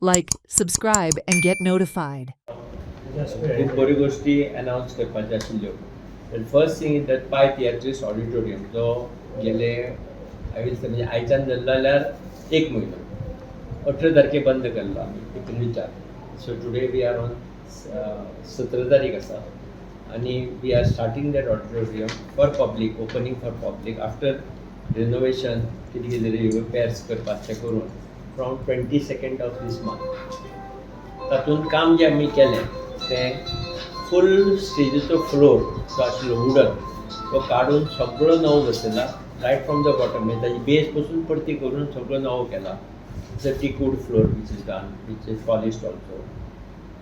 Like, subscribe, and get notified. खूब बऱ्यो गोष्टी अनाउन्स करपाच्यो आशिल्ल्यो. फर्स्ट थिंग इज दॅट पाय थिएट्रिस्ट ऑडिटोरियम जो गेले म्हणजे आयच्यान धरलो जाल्यार 1 म्हयनो 18 तारखे बंद केल्लो आमी एप्रिलच्या. So today we are on 17 तारीख आसा आनी we are starting that auditorium for public, opening for public after renovation कितें कितें रिपेर्स करपाचें करून from 22nd of these month. तातूंत काम जें आमी केलें तें फूल स्टेजीचो फ्लोर जो आशिल्लो वुडन तो काडून सगळो नवो बसयला रायट फ्रॉम द बॉटम. म्हणजे ताजी बेस पसून परती करून सगळो नवो केला. It's a teakwood floor which is done, which is polished also.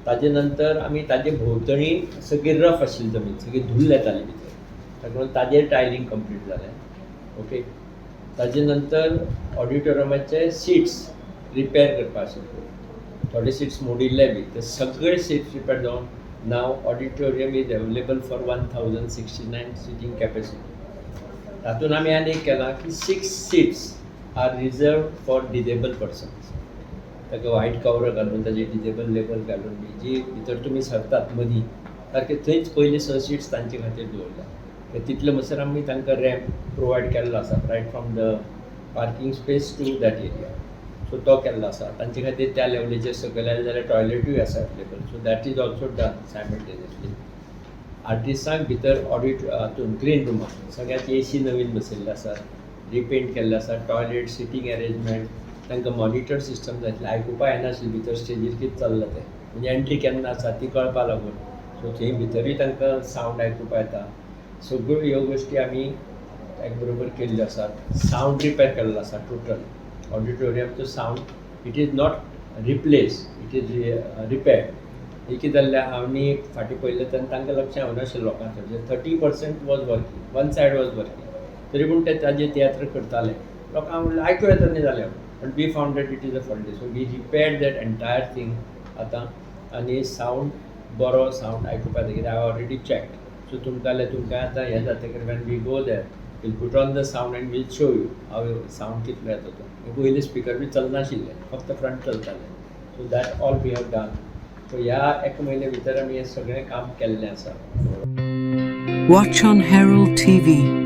ताजे नंतर आमी ताजे भोंवतणी सगळी रफ आशिल्ली जमीन, सगळी धूल येताली भितर, ताका लागून ताजेर टायलिंग कंप्लीट जालें. ओके. ताजे नंतर ऑडिटोरियमाचे सिट्स रिपेर करपा आशिल्ले, थोडे सिट्स मोडिल्ले बी, ते सगळे सिट्स रिपेर जावन नाव auditorium is available for 1069 seating capacity. तातूंत आमी आनी एक केलां की 6 seats are reserve for disable persons. ताका व्हायट कवर घालून ताजे डिजेबल लेबल घालून बी जी भितर तुमी सरतात मदीं सारके थंयच पयलीं 6 सीट्स तांचे खातीर दवरल्या. तितले म्हणसर आमी तांकां रॅम्प प्रोवायड केल्लो आसा right from the parking space to that area. So तो केल्लो आसा तांचे खातीर त्या लेवलीचेर सकयल आयले जाल्यार टॉयलेटूय आसा available. So that is also done simultaneously. आर्टिस्टांक भितर हातून ग्रीन रुमाक सगळ्यात AC नवीन बसयल्ले आसात, रिपेंट केल्ले आसा, टॉयलेट, सिटींग अरेंजमेंट, तांकां मॉनिटर सिस्टम जाय आसलें. आयकुपाक येनाशिल्लें भितर स्टेजीर कितें चल्लां तें, म्हणजे एंट्री केन्ना आसा ती कळपा लागून. सो थंय भितरूय तांकां सावंड आयकुपाक येता. सगळ्यो ह्यो गोश्टी आमी ताचे बरोबर केल्ल्यो आसात. सावंड रिपेर केल्लो आसा टोटल ऑडिटोरियमचो sound. It is not replace, it is repair. हे कितें जाल्लें आमी फाटीं पयलें तेन्ना तांकां लक्ष येवनाशिल्लें लोकांचें. 30% was working, one said was working, तरी पूण ते ताजेर तियात्र करताले. लोकांक म्हणलें आयकूं येता न्ही जालें, but we found that it is a faulty. So we repaired that entire thing आतां. आनी सावंड बरो सावंड आयकुपाक येता, कित्याक हांव ऑलरेडी चॅक्ड. सो तुमकां आतां हें जातकीर when we go there will put on the sound and will show you how sound कितलो येता तो. पयलीं स्पिकर बी चलनाशिल्ले, फक्त फ्रंट चलताले. So that all we have done. So ह्या 1 म्हयने भितर आमी हें सगळें काम केल्लें आसा. Watch on Herald TV.